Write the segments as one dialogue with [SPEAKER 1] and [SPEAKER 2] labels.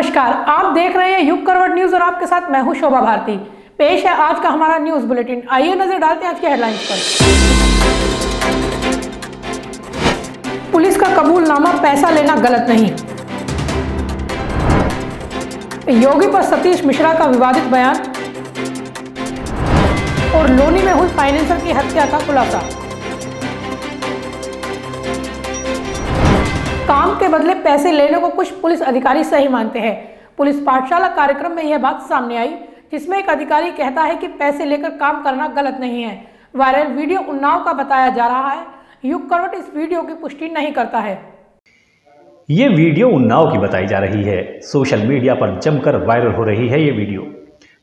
[SPEAKER 1] नमस्कार, आप देख रहे हैं युग करवट न्यूज और आपके साथ मैं हूं शोभा भारती। पेश है आज का हमारा न्यूज बुलेटिन। आइए नजर डालते हैं आज के हेडलाइंस पर। पुलिस का कबूलनामा पैसा लेना गलत नहीं। योगी पर सतीश मिश्रा का विवादित बयान और लोनी में हुई फाइनेंसर की हत्या का खुलासा। काम के बदले पैसे लेने को कुछ पुलिस अधिकारी सही मानते हैं। पुलिस पाठशाला कार्यक्रम में यह बात सामने आई, जिसमें एक अधिकारी कहता है कि पैसे लेकर काम करना गलत नहीं है। वायरल वीडियो उन्नाव का बताया जा रहा है। युग करवट इस वीडियो की पुष्टि नहीं करता है।
[SPEAKER 2] ये वीडियो उन्नाव की बताई जा रही है। सोशल मीडिया पर जमकर वायरल हो रही है ये वीडियो।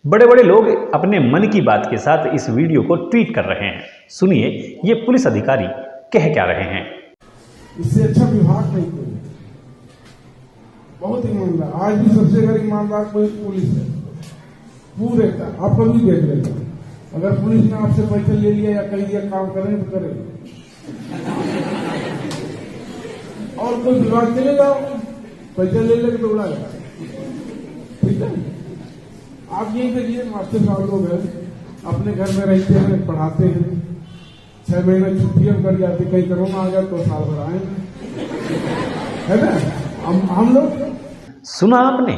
[SPEAKER 2] बड़े बड़े लोग अपने मन की बात के साथ इस वीडियो को ट्वीट कर रहे हैं। सुनिए ये पुलिस अधिकारी कह क्या रहे हैं।
[SPEAKER 3] इससे अच्छा विभाग नहीं कोई, बहुत ईमानदार। आज भी सबसे अगर ईमानदार कोई पुलिस है पूरे का, आप कभी देख लेना। अगर पुलिस ने आपसे पैसे ले लिया या कह दिया काम करें तो करें, और कोई विभाग चले जाओ पैसे ले लेके दौड़ा जाए, ठीक है। आप यही देखिए, मास्टर साहब लोग हैं, अपने घर में रहते हैं, पढ़ाते हैं, 6 महीने छुट्टियां कर जाती, कहीं कोरोना आ गया तो साल भर आए, है ना। हम लोग
[SPEAKER 2] सुना आपने,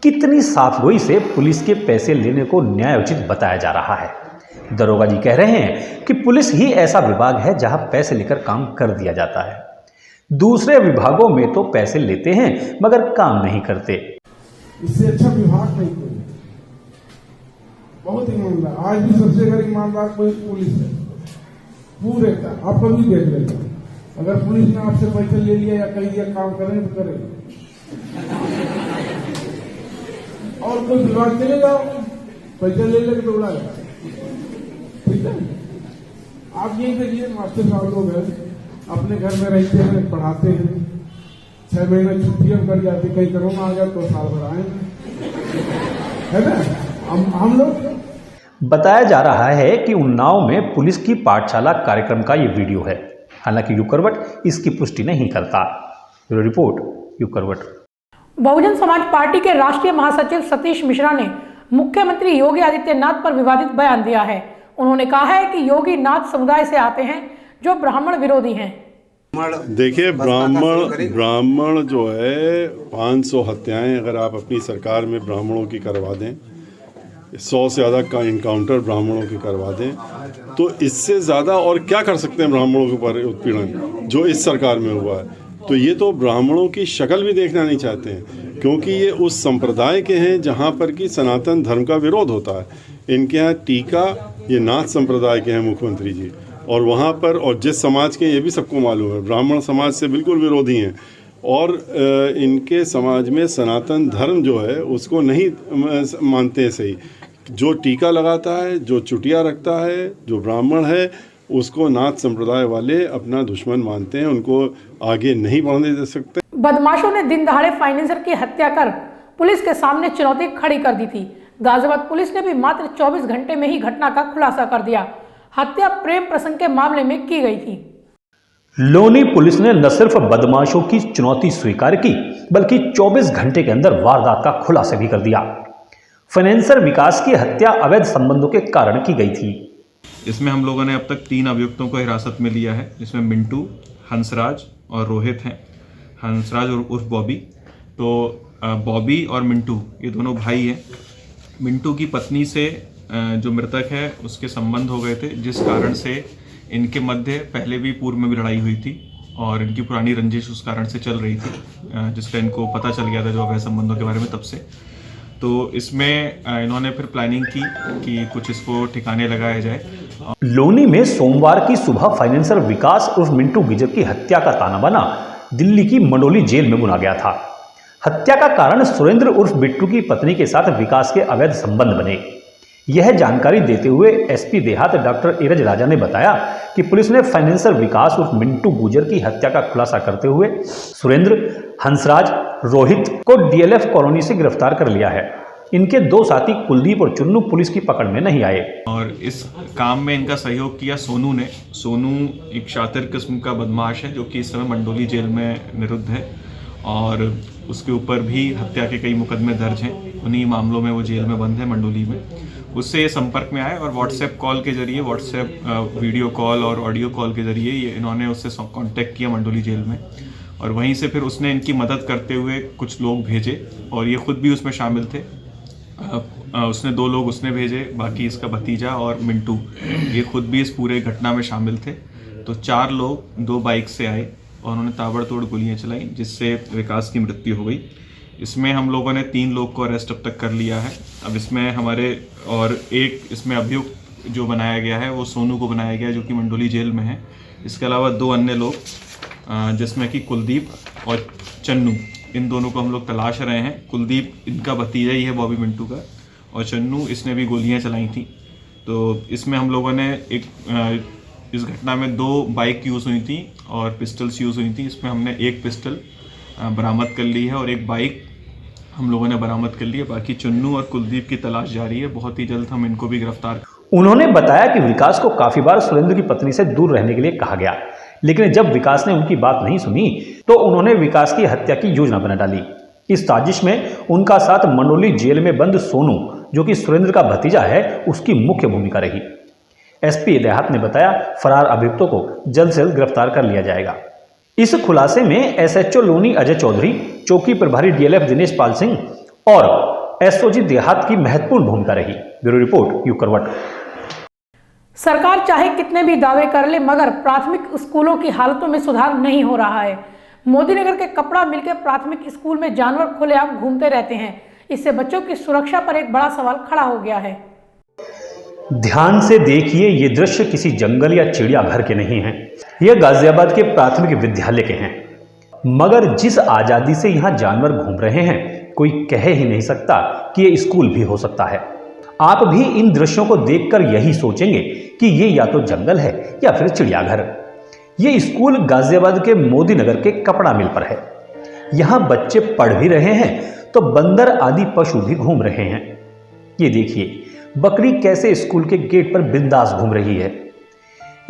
[SPEAKER 2] कितनी साफगोई से पुलिस के पैसे लेने को न्यायोचित बताया जा रहा है। दरोगा जी कह रहे हैं कि पुलिस ही ऐसा विभाग है जहां पैसे लेकर काम कर दिया जाता है। दूसरे विभागों में तो पैसे लेते हैं मगर काम नहीं करते।
[SPEAKER 3] इससे अच्छा विभाग नहीं कोई, बहुत ईमानदार। आज भी सबसे अगर ईमानदार कोई पुलिस है पूरे का, आप कभी देख लेना। अगर पुलिस ने आपसे पैसे ले लिया या कह दिया काम करें तो करें, और कोई विभाग चले जाओ पैसे ले लेके दौड़ा जाए, ठीक है। आप यही देखिए, मास्टर साहब लोग हैं, अपने घर में रहते हैं, पढ़ाते हैं, 6 महीने छुट्टियां कर जाती, कहीं कोरोना आ गया तो साल भर आए, है ना। हम लोग
[SPEAKER 2] बताया जा रहा है कि उन्नाव में पुलिस की पाठशाला कार्यक्रम का ये वीडियो है। हालांकि युग करवट इसकी पुष्टि नहीं करता। ब्यूरो रिपोर्ट, युग करवट।
[SPEAKER 1] बहुजन समाज पार्टी के राष्ट्रीय महासचिव सतीश मिश्रा ने मुख्यमंत्री योगी आदित्यनाथ पर विवादित बयान दिया है। उन्होंने कहा है कि योगी नाथ समुदाय से आते हैं जो ब्राह्मण विरोधी हैं।
[SPEAKER 4] देखिए, ब्राह्मण जो है 500 हत्याएं अगर आप अपनी सरकार में ब्राह्मणों की करवा दें, 100 से ज़्यादा का इनकाउंटर ब्राह्मणों के करवा दें, तो इससे ज़्यादा और क्या कर सकते हैं ब्राह्मणों के ऊपर उत्पीड़न जो इस सरकार में हुआ है। तो ये तो ब्राह्मणों की शक्ल भी देखना नहीं चाहते हैं, क्योंकि ये उस संप्रदाय के हैं जहाँ पर कि सनातन धर्म का विरोध होता है। इनके यहाँ टीका ये नाथ संप्रदाय के हैं मुख्यमंत्री जी, और वहाँ पर और जिस समाज के ये भी सबको मालूम है, ब्राह्मण समाज से बिल्कुल विरोधी हैं। और इनके समाज में सनातन धर्म जो है उसको नहीं मानते हैं सही। जो टीका लगाता है, जो चुटिया रखता है, जो ब्राह्मण है, उसको नाथ संप्रदाय वाले अपना दुश्मन मानते हैं, उनको आगे नहीं बढ़ने दे सकते।
[SPEAKER 1] बदमाशों ने दिन दहाड़े फाइनेंसर की हत्या कर पुलिस के सामने चुनौती खड़ी कर दी थी। गाजियाबाद पुलिस ने भी मात्र 24 घंटे में ही घटना का खुलासा कर दिया। हत्या प्रेम प्रसंग के मामले में की गई थी।
[SPEAKER 2] लोनी पुलिस ने न सिर्फ बदमाशों की चुनौती स्वीकार की, बल्कि 24 घंटे के अंदर वारदात का खुलासा भी कर दिया। फाइनेंसर विकास की हत्या अवैध संबंधों के कारण की गई थी।
[SPEAKER 5] इसमें हम लोगों ने अब तक 3 अभियुक्तों को हिरासत में लिया है। इसमें मिंटू, हंसराज और रोहित हैं। हंसराज उर्फ बॉबी। तो बॉबी और मिंटू ये दोनों भाई हैं। मिंटू की पत्नी से जो मृतक है उसके संबंध हो गए थे, जिस कारण से इनके मध्य पहले भी पूर्व में भी लड़ाई हुई थी और इनकी पुरानी रंजिश उस कारण से चल रही थी, जिसका इनको पता चल गया था जो अवैध संबंधों के बारे में तब से। तो इसमें इन्होंने फिर प्लानिंग की कि कुछ इसको ठिकाने लगाया जाए।
[SPEAKER 2] लोनी में सोमवार की सुबह फाइनेंसर विकास उर्फ मिंटू गुजर की हत्या का ताना बाना दिल्ली की मंडोली जेल में बुना गया था। हत्या का कारण सुरेंद्र उर्फ बिट्टू की पत्नी के साथ विकास के अवैध संबंध बने। यह जानकारी देते हुए एसपी देहात डॉक्टर इरज राजा ने बताया कि पुलिस ने फाइनेंसर विकास उर्फ मिंटू गुजर की हत्या का खुलासा करते हुए सुरेंद्र, हंसराज, रोहित को डीएलएफ कॉलोनी से गिरफ्तार कर लिया है। इनके 2 साथी कुलदीप और चुन्नू पुलिस की पकड़ में नहीं आए।
[SPEAKER 5] और इस काम में इनका सहयोग किया सोनू ने। सोनू एक शातिर किस्म का बदमाश है जो कि इस समय मंडोली जेल में निरुद्ध है, और उसके ऊपर भी हत्या के कई मुकदमे दर्ज हैं। उन्हीं मामलों में वो जेल में बंद है मंडोली में। उससे ये संपर्क में आए और व्हाट्सएप कॉल के जरिए, व्हाट्सएप वीडियो कॉल और ऑडियो कॉल के जरिए ये इन्होंने उससे कांटेक्ट किया मंडोली जेल में, और वहीं से फिर उसने इनकी मदद करते हुए कुछ लोग भेजे और ये खुद भी उसमें शामिल थे। उसने 2 लोग उसने भेजे, बाकी इसका भतीजा और मिंटू ये खुद भी इस पूरे घटना में शामिल थे। तो 4 लोग 2 बाइक से आए और उन्होंने ताबड़तोड़ गोलियां चलाई, जिससे विकास की मृत्यु हो गई। इसमें हम लोगों ने 3 लोग को अरेस्ट अब तक कर लिया है। अब इसमें हमारे और एक इसमें अभियुक्त जो बनाया गया है वो सोनू को बनाया गया है, जो कि मंडोली जेल में है। इसके अलावा 2 अन्य लोग जिसमें कि कुलदीप और चन्नू, इन दोनों को हम लोग तलाश रहे हैं। कुलदीप इनका भतीजा ही है बॉबी मिंटू का, और चन्नू इसने भी गोलियां चलाई थी। तो इसमें हम लोगों ने इस घटना में 2 बाइक यूज़ हुई थी और पिस्टल्स यूज़ हुई थी। इसमें हमने 1 पिस्टल बरामद कर ली है और 1 बाइक हम लोगों ने बरामद कर ली है। बाकी चन्नू और कुलदीप की तलाश जारी है। बहुत ही जल्द हम इनको भी गिरफ्तार।
[SPEAKER 2] उन्होंने बताया कि विकास को काफी बार सुरेंद्र की पत्नी से दूर रहने के लिए कहा गया, लेकिन जब विकास ने उनकी बात नहीं सुनी तो उन्होंने विकास की हत्या की योजना बना डाली। इस साजिश में उनका साथ मंडोली जेल में बंद सोनू, जो कि सुरेंद्र का भतीजा है, उसकी मुख्य भूमिका रही। एसपी देहात ने बताया फरार अभियुक्तों को जल्द से जल्द गिरफ्तार कर लिया जाएगा। इस खुलासे में एसएचओ लोनी अजय चौधरी, चौकी प्रभारी डीएलएफ दिनेश पाल सिंह और एसओजी देहात की महत्वपूर्ण भूमिका रही। ब्यूरो रिपोर्ट यू करवट।
[SPEAKER 1] सरकार चाहे कितने भी दावे कर ले, मगर प्राथमिक स्कूलों की हालतों में सुधार नहीं हो रहा है। मोदीनगर के कपड़ा मिल के प्राथमिक स्कूल में जानवर खुलेआम घूमते रहते हैं। इससे बच्चों की सुरक्षा पर एक बड़ा सवाल खड़ा हो गया है।
[SPEAKER 2] ध्यान से देखिए, ये दृश्य किसी जंगल या चिड़ियाघर के नहीं हैं। ये गाजियाबाद के प्राथमिक विद्यालय के हैं। मगर जिस आजादी से यहाँ जानवर घूम रहे हैं, कोई कह ही नहीं सकता कि ये स्कूल भी हो सकता है। आप भी इन दृश्यों को देखकर यही सोचेंगे कि ये या तो जंगल है या फिर चिड़ियाघर। ये स्कूल गाजियाबाद के मोदीनगर के कपड़ा मिल पर है। यहाँ बच्चे पढ़ भी रहे हैं तो बंदर आदि पशु भी घूम रहे हैं। ये देखिए, बकरी कैसे स्कूल के गेट पर बिंदास घूम रही है।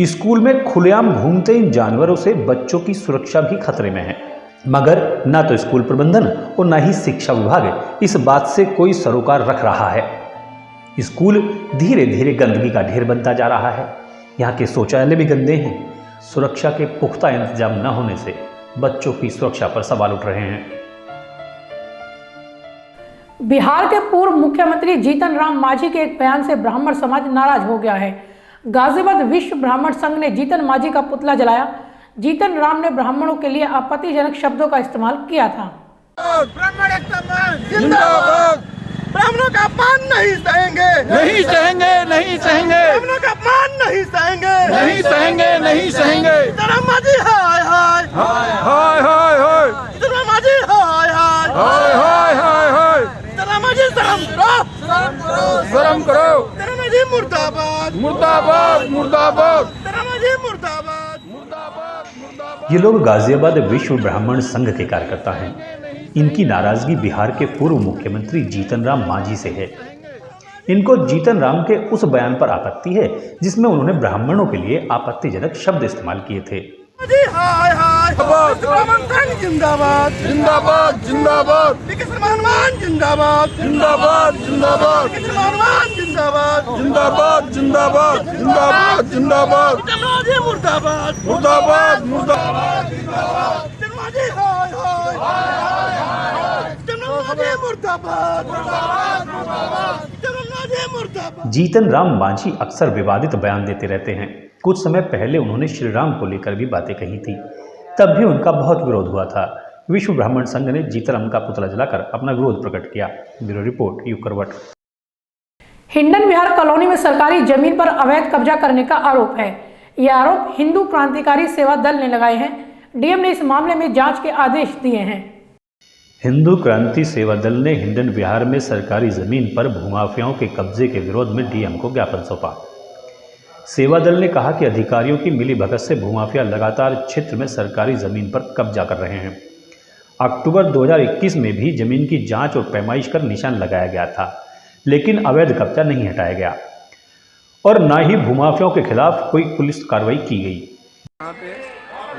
[SPEAKER 2] स्कूल में खुलेआम घूमते इन जानवरों से बच्चों की सुरक्षा भी खतरे में है। मगर ना तो स्कूल प्रबंधन और ना ही शिक्षा विभाग इस बात से कोई सरोकार रख रहा है। स्कूल धीरे धीरे गंदगी का ढेर बनता जा रहा है। यहाँ के शौचालय भी गंदे हैं। सुरक्षा के पुख्ता इंतजाम न होने से बच्चों की सुरक्षा पर सवाल उठ रहे हैं।
[SPEAKER 1] बिहार के पूर्व मुख्यमंत्री जीतन राम मांझी के एक बयान से ब्राह्मण समाज नाराज हो गया है। गाजियाबाद विश्व ब्राह्मण संघ ने जीतन मांझी का पुतला जलाया। जीतन राम ने ब्राह्मणों के लिए आपत्तिजनक शब्दों का इस्तेमाल किया था।
[SPEAKER 6] ब्राह्मण एकता जिंदाबाद। ब्राह्मणों का अपमान नहीं सहेंगे, नहीं सहेंगे, नहीं सहेंगे। ब्राह्मणों का अपमान नहीं सहेंगे, नहीं सहेंगे, नहीं सहेंगे। जीतन मांझी हाय हाय हाय हाय हाय हाय। जीतन मांझी हाय हाय हाय हाय हाय हाय। जीतन मांझी शर्म करो, शर्म करो, शर्म करो। जीतन मांझी मुर्दाबाद, मुर्दाबाद, मुर्दाबाद। जीतन मांझी मुर्दाबाद, मुर्दाबाद, मुर्दाबाद।
[SPEAKER 2] ये लोग गाजियाबाद विश्व ब्राह्मण संघ के कार्यकर्ता हैं। इनकी नाराजगी बिहार के पूर्व मुख्यमंत्री जीतन राम मांझी से है। इनको जीतन राम के उस बयान पर आपत्ति है जिसमें उन्होंने ब्राह्मणों के लिए आपत्तिजनक शब्द इस्तेमाल किए थे।
[SPEAKER 6] हाय हाय ब्राह्मण संघ जिंदाबाद, जिंदाबाद, जिंदाबाद। मुसलमान जिंदाबाद, जिंदाबाद, जिंदाबाद। मुसलमान जिंदाबाद, जिंदाबाद, जिंदाबाद, जिंदाबाद, जिंदाबाद। मुर्दाबाद, मुर्दाबाद, मुर्दाबाद, जिंदाबाद। हाय हाय हाय हाय। मुर्दाबाद, मुर्दाबाद, मुर्दाबाद।
[SPEAKER 2] जीतन राम मांझी अक्सर विवादित बयान देते रहते हैं। कुछ समय पहले उन्होंने श्री राम को लेकर भी बातें कही थी, तब भी उनका बहुत विरोध हुआ था। विश्व ब्राह्मण संघ ने जीतन राम का पुतला जलाकर अपना विरोध प्रकट किया। ब्यूरो रिपोर्ट यू करवट।
[SPEAKER 1] हिंडन विहार कॉलोनी में सरकारी जमीन पर अवैध कब्जा करने का आरोप है। यह आरोप हिंदू क्रांतिकारी सेवा दल ने लगाए हैं। डीएम ने इस मामले में जांच के आदेश दिए हैं।
[SPEAKER 2] हिंदू क्रांति सेवा दल ने हिंडन विहार में सरकारी जमीन पर भूमाफियाओं के कब्जे के विरोध में डीएम को ज्ञापन सौंपा। सेवा दल ने कहा कि अधिकारियों की मिलीभगत से भूमाफिया लगातार क्षेत्र में सरकारी जमीन पर कब्जा कर रहे हैं। अक्टूबर 2021 में भी जमीन की जांच और पैमाइश कर निशान लगाया गया था, लेकिन अवैध कब्जा नहीं हटाया गया और न ही भूमाफियाओं के खिलाफ कोई पुलिस कार्रवाई की गई।
[SPEAKER 7] यहाँ पे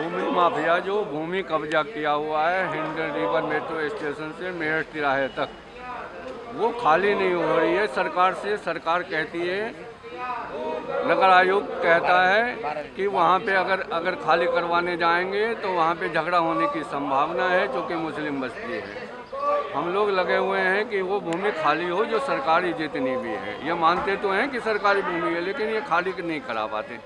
[SPEAKER 7] भूमि माफिया जो भूमि कब्जा किया हुआ है हिंडन रिवर मेट्रो स्टेशन से मेरठ तिराहे तक, वो खाली नहीं हो रही है सरकार से। सरकार कहती है, नगर आयोग कहता है कि वहाँ पे अगर खाली करवाने जाएंगे तो वहाँ पे झगड़ा होने की संभावना है, क्योंकि मुस्लिम बस्ती है। हम लोग लगे हुए हैं कि वो भूमि खाली हो जो सरकारी जितनी भी है। ये मानते तो हैं कि सरकारी भूमि है, लेकिन ये खाली नहीं करा पाते।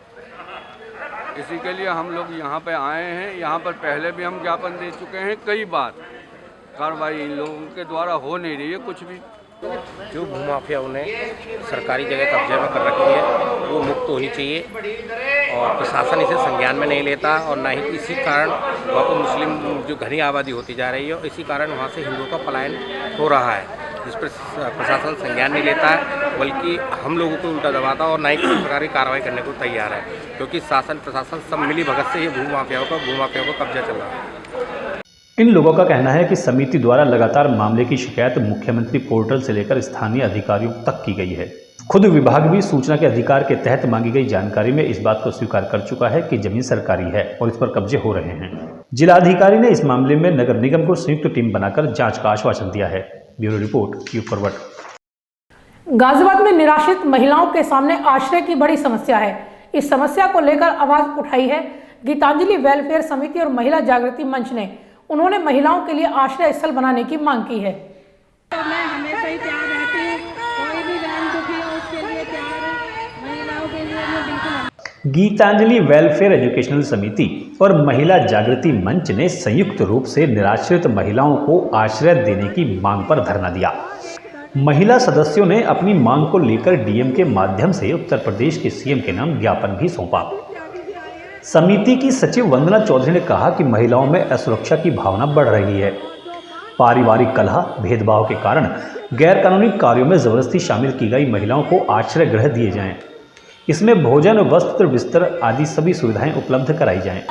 [SPEAKER 7] इसी के लिए हम लोग यहाँ पे आए हैं। यहाँ पर पहले भी हम ज्ञापन दे चुके हैं कई बार, कार्रवाई इन लोगों के द्वारा हो नहीं रही है कुछ भी।
[SPEAKER 8] जो भूमाफियाओं ने सरकारी जगह कब्जे में कर रखी है वो मुक्त होनी चाहिए, और प्रशासन इसे संज्ञान में नहीं लेता, और ना ही इसी कारण वहाँ पर मुस्लिम जो घनी आबादी होती जा रही है, और इसी कारण वहाँ से हिंदुओं का पलायन हो रहा है, जिस पर प्रशासन संज्ञान नहीं लेता है, बल्कि हम लोगों को उल्टा दबाता और ना ही किसी प्रकार की कार्रवाई करने को तैयार है, क्योंकि शासन प्रशासन सब मिली भगत से ये भूमाफियाओं का कब्जा चल रहा है।
[SPEAKER 2] इन लोगों का कहना है कि समिति द्वारा लगातार मामले की शिकायत मुख्यमंत्री पोर्टल से लेकर स्थानीय अधिकारियों तक की गई है। खुद विभाग भी सूचना के अधिकार के तहत मांगी गई जानकारी में इस बात को स्वीकार कर चुका है कि जमीन सरकारी है और इस पर कब्जे हो रहे हैं। जिलाधिकारी ने इस मामले में नगर निगम को संयुक्त टीम बनाकर जांच का आश्वासन दिया है। Bureau report, UP forward.
[SPEAKER 1] Ghaziabad में निराश्रित महिलाओं के सामने आश्रय की बड़ी समस्या है। इस समस्या को लेकर आवाज उठाई है गीतांजलि वेलफेयर समिति और महिला जागृति मंच ने। उन्होंने महिलाओं के लिए आश्रय स्थल बनाने की मांग की है।
[SPEAKER 9] तो मैं हमेशा ही तैयार रहती हूँ, कोई भी बहन दुखी हो उसके लिए तैयार है, महिलाओं के लिए मैं बिल्कुल।
[SPEAKER 2] गीतांजलि वेलफेयर एजुकेशनल समिति और महिला जागृति मंच ने संयुक्त रूप से निराश्रित महिलाओं को आश्रय देने की मांग पर धरना दिया। महिला सदस्यों ने अपनी मांग को लेकर डीएम के माध्यम से उत्तर प्रदेश के सीएम के नाम ज्ञापन भी सौंपा। समिति की सचिव वंदना चौधरी ने कहा कि महिलाओं में असुरक्षा की भावना बढ़ रही है। पारिवारिक कलह, भेदभाव के कारण गैर कानूनी कार्यों में जबरदस्ती शामिल की गई महिलाओं को आश्रय गृह दिए जाएं। इसमें भोजन, वस्त्र, बिस्तर आदि सभी सुविधाएं उपलब्ध कराई जाएं।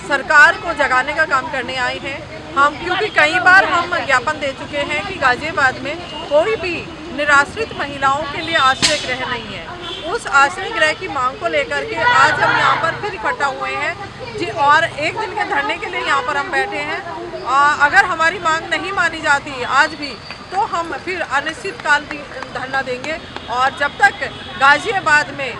[SPEAKER 10] सरकार को जगाने का काम करने आए हैं हम, क्योंकि कई बार हम ज्ञापन दे चुके हैं कि गाजियाबाद में कोई भी निराश्रित महिलाओं के लिए आश्रय गृह नहीं है। उस आश्रय गृह की मांग को लेकर के आज हम यहाँ पर फिर इकट्ठा हुए हैं जी, और एक दिन के धरने के लिए यहाँ पर हम बैठे हैं। अगर हमारी मांग नहीं मानी जाती आज भी, तो हम फिर अनिश्चितकाल धरना देंगे, और जब तक गाजियाबाद में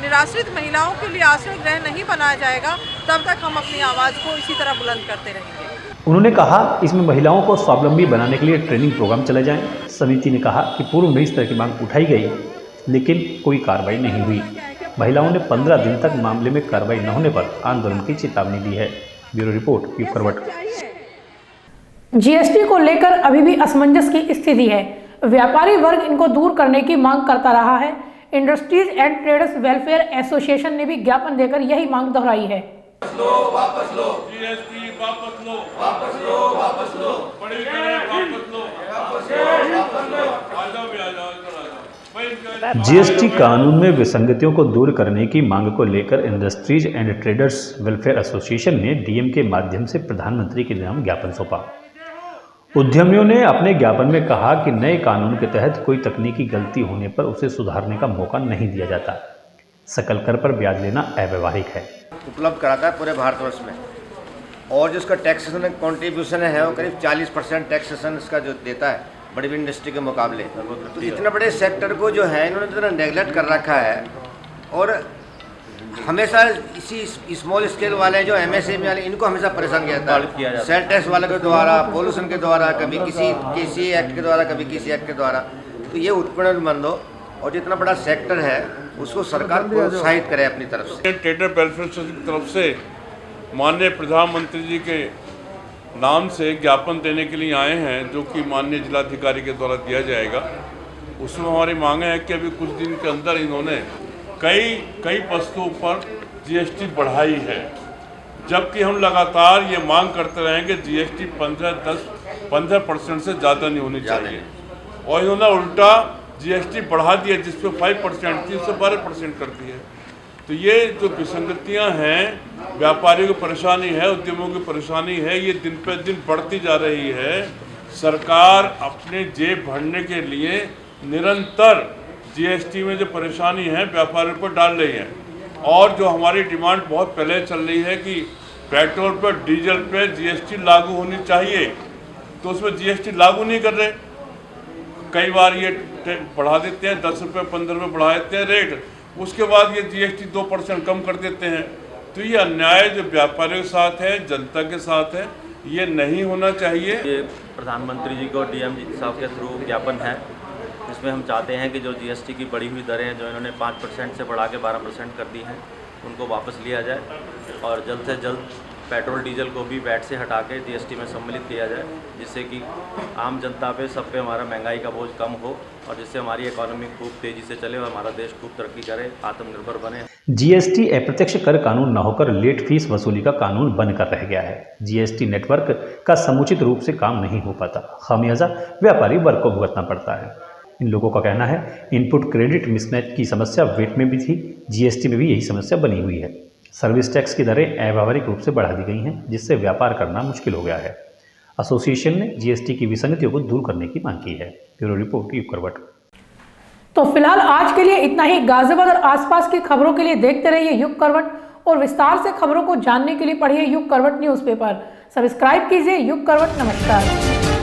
[SPEAKER 10] निराश्रित महिलाओं के लिए आश्रय गृह नहीं बनाया जाएगा तब तक हम अपनी आवाज़ को इसी तरह बुलंद करते रहेंगे।
[SPEAKER 2] उन्होंने कहा इसमें महिलाओं को स्वावलंबी बनाने के लिए ट्रेनिंग प्रोग्राम चलाए जाएं। समिति ने कहा कि पूर्व में इस तरह की मांग उठाई गई, लेकिन कोई कार्रवाई नहीं हुई। महिलाओं ने 15 दिन तक मामले में कार्रवाई न होने पर आंदोलन की चेतावनी दी है। Bureau report, UP forward.
[SPEAKER 1] GST को लेकर अभी भी असमंजस की स्थिति है। व्यापारी वर्ग इनको दूर करने की मांग करता रहा है। Industries and traders welfare association ने भी ज्ञापन देकर यही मांग दोहराई है।
[SPEAKER 11] वापस लो जीएसटी, वापस लो, वापस लो, वापस लो, बड़ी वापस लो, वापस लो,
[SPEAKER 2] जीएसटी कानून में विसंगतियों को दूर करने की मांग को लेकर industries and traders welfare association ने डीएम के माध्यम से प्रधानमंत्री के नाम ज्ञापन सौंपा। उद्यमियों ने अपने ज्ञापन में कहा कि नए कानून के तहत कोई तकनीकी गलती होने पर उसे सुधारने का मौका नहीं दिया जाता। सकल कर पर ब्याज लेना अव्यावहारिक है।
[SPEAKER 12] उपलब्ध कराता है पूरे भारतवर्ष में, और जो उसका टैक्सेशन कॉन्ट्रीब्यूशन है वो करीब 40% टैक्सेशन इसका जो देता है बड़ी बड़ी इंडस्ट्री के मुकाबले। तो इतने बड़े सेक्टर को जो है इन्होंने इतना नेगलेक्ट कर रखा है, और हमेशा इसी स्मॉल स्केल वाले जो एमएसएमई वाले इनको हमेशा परेशान किया जाता है। सेल टैक्स वाले के द्वारा, पोल्यूशन के द्वारा, कभी किसी एक्ट के द्वारा, कभी किसी एक्ट के द्वारा। तो ये उत्पीड़न बंद हो, और जितना बड़ा सेक्टर है उसको सरकार प्रोत्साहित करे अपनी तरफ से।
[SPEAKER 11] ट्रेडर वेलफेयर एसोसिएशन की तरफ से माननीय प्रधानमंत्री जी के नाम से ज्ञापन देने के लिए आए हैं, जो कि माननीय जिलाधिकारी के द्वारा दिया जाएगा। उसमें हमारी मांग है कि अभी कुछ दिन के अंदर इन्होंने कई वस्तुओं पर जीएसटी बढ़ाई है, जबकि हम लगातार ये मांग करते रहेंगे जीएसटी 15% से ज़्यादा नहीं होनी चाहिए, और इन्होंने उल्टा जीएसटी बढ़ा दिया, जिस पे 5% थी उसे 12% कर दी है। तो ये जो विसंगतियां हैं, व्यापारियों की परेशानी है, उद्यमियों की परेशानी है, ये दिन पे दिन बढ़ती जा रही है। सरकार अपने जेब भरने के लिए निरंतर जीएसटी में जो परेशानी है व्यापारियों पर डाल रही है, और जो हमारी डिमांड बहुत पहले चल रही है कि पेट्रोल पर डीजल पे जीएसटी लागू होनी चाहिए, तो उसमें जीएसटी लागू नहीं कर रहे। कई बार ये बढ़ा देते हैं, 10 रुपये 15 रुपये बढ़ा देते हैं रेट, उसके बाद ये जीएसटी 2% कम कर देते हैं। तो ये अन्याय जो व्यापारियों के साथ है, जनता के साथ है, ये नहीं होना चाहिए।
[SPEAKER 13] ये प्रधानमंत्री जी को डीएम जी साहब के थ्रू ज्ञापन है, जिसमें हम चाहते हैं कि जो जीएसटी की बढ़ी हुई दरें जो इन्होंने 5% से बढ़ा के 12% कर दी हैं, उनको वापस लिया जाए और जल्द से जल्द पेट्रोल डीजल को भी वैट से हटा के जीएसटी में सम्मिलित किया जाए, जिससे कि आम जनता पे सब पे हमारा महंगाई का बोझ कम हो और जिससे हमारी इकोनॉमी खूब तेज़ी से चले और हमारा देश खूब तरक्की करे, आत्मनिर्भर बने।
[SPEAKER 2] जीएसटी अप्रत्यक्ष कर कानून न होकर लेट फीस वसूली का कानून बनकर रह गया है। जीएसटी नेटवर्क का समुचित रूप से काम नहीं हो पाता, खामियाजा व्यापारी वर्ग को भुगतना पड़ता है। इन लोगों का कहना है इनपुट क्रेडिट मिसमैच की समस्या वेट में भी थी, जीएसटी में भी यही समस्या बनी हुई है। सर्विस टैक्स की दरें अव्यावहारिक रूप से बढ़ा दी गई हैं, जिससे व्यापार करना मुश्किल हो गया है। एसोसिएशन ने जीएसटी की विसंगतियों को दूर करने की मांग की है। ब्यूरो रिपोर्ट युग करवट।
[SPEAKER 1] तो फिलहाल आज के लिए इतना ही। गाजियाबाद और आसपास की खबरों के लिए देखते रहिए युग करवट और विस्तार से खबरों को जानने के लिए पढ़िए युग करवट न्यूज़पेपर। सब्सक्राइब कीजिए युग करवट। नमस्कार।